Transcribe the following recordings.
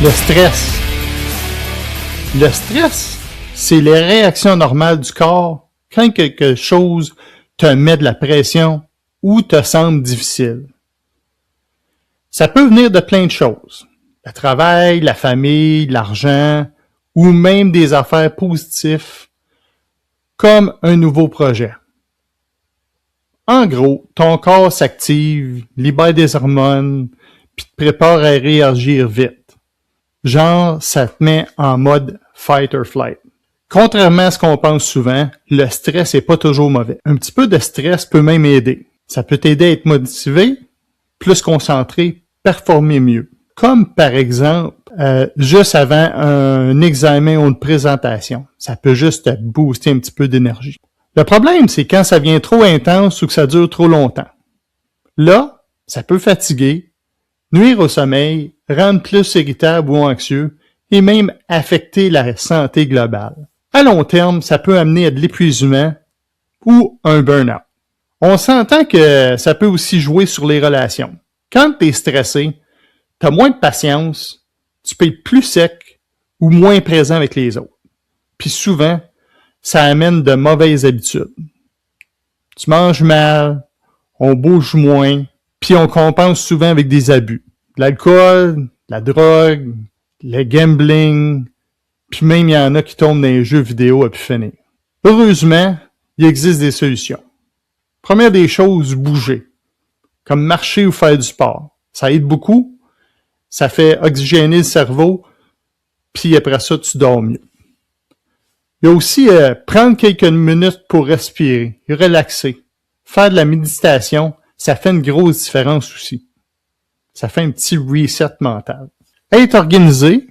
Le stress. Le stress, c'est les réactions normales du corps quand quelque chose te met de la pression ou te semble difficile. Ça peut venir de plein de choses. Le travail, la famille, l'argent ou même des affaires positives comme un nouveau projet. En gros, ton corps s'active, libère des hormones, puis te prépare à réagir vite. Genre, ça te met en mode fight or flight. Contrairement à ce qu'on pense souvent, le stress n'est pas toujours mauvais. Un petit peu de stress peut même aider. Ça peut t'aider à être motivé, plus concentré, performer mieux. Comme par exemple, juste avant un examen ou une présentation. Ça peut juste te booster un petit peu d'énergie. Le problème, c'est quand ça devient trop intense ou que ça dure trop longtemps. Là, ça peut fatiguer, nuire au sommeil, rendre plus irritable ou anxieux et même affecter la santé globale. À long terme, ça peut amener à de l'épuisement ou un burn-out. On s'entend que ça peut aussi jouer sur les relations. Quand tu es stressé, tu as moins de patience, tu peux être plus sec ou moins présent avec les autres. Puis souvent, ça amène de mauvaises habitudes. Tu manges mal, on bouge moins, puis on compense souvent avec des abus. De l'alcool, la drogue, le gambling, puis même il y en a qui tombent dans les jeux vidéo à pu finir. Heureusement, il existe des solutions. Première des choses, bouger. Comme marcher ou faire du sport. Ça aide beaucoup. Ça fait oxygéner le cerveau, puis après ça, tu dors mieux. Il y a aussi prendre quelques minutes pour respirer, relaxer. Faire de la méditation, ça fait une grosse différence aussi. Ça fait un petit reset mental. Être organisé,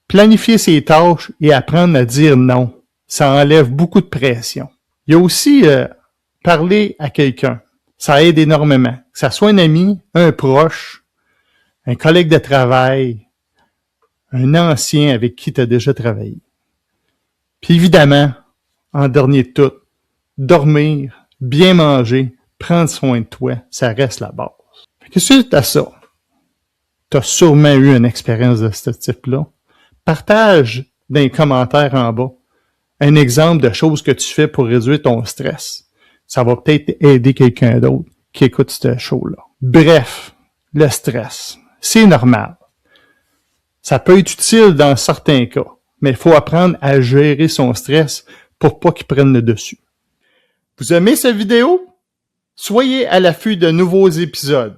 planifier ses tâches et apprendre à dire non. Ça enlève beaucoup de pression. Il y a aussi parler à quelqu'un. Ça aide énormément. Que ça soit un ami, un proche, un collègue de travail, un ancien avec qui tu as déjà travaillé. Puis évidemment, en dernier de tout, dormir, bien manger, prendre soin de toi, ça reste la base. Qu'est-ce que tu as ça? Tu as sûrement eu une expérience de ce type-là. Partage dans les commentaires en bas un exemple de choses que tu fais pour réduire ton stress. Ça va peut-être aider quelqu'un d'autre qui écoute ce show-là. Bref, le stress, c'est normal. Ça peut être utile dans certains cas, mais il faut apprendre à gérer son stress pour pas qu'il prenne le dessus. Vous aimez cette vidéo? Soyez à l'affût de nouveaux épisodes.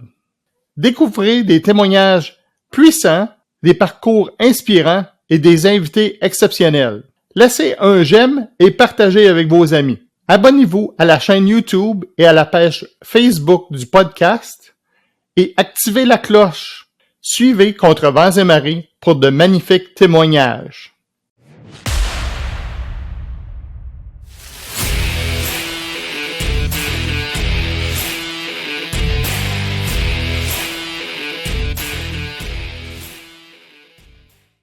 Découvrez des témoignages puissants, des parcours inspirants et des invités exceptionnels. Laissez un j'aime et partagez avec vos amis. Abonnez-vous à la chaîne YouTube et à la page Facebook du podcast et activez la cloche. Suivez Contre vents et marées pour de magnifiques témoignages.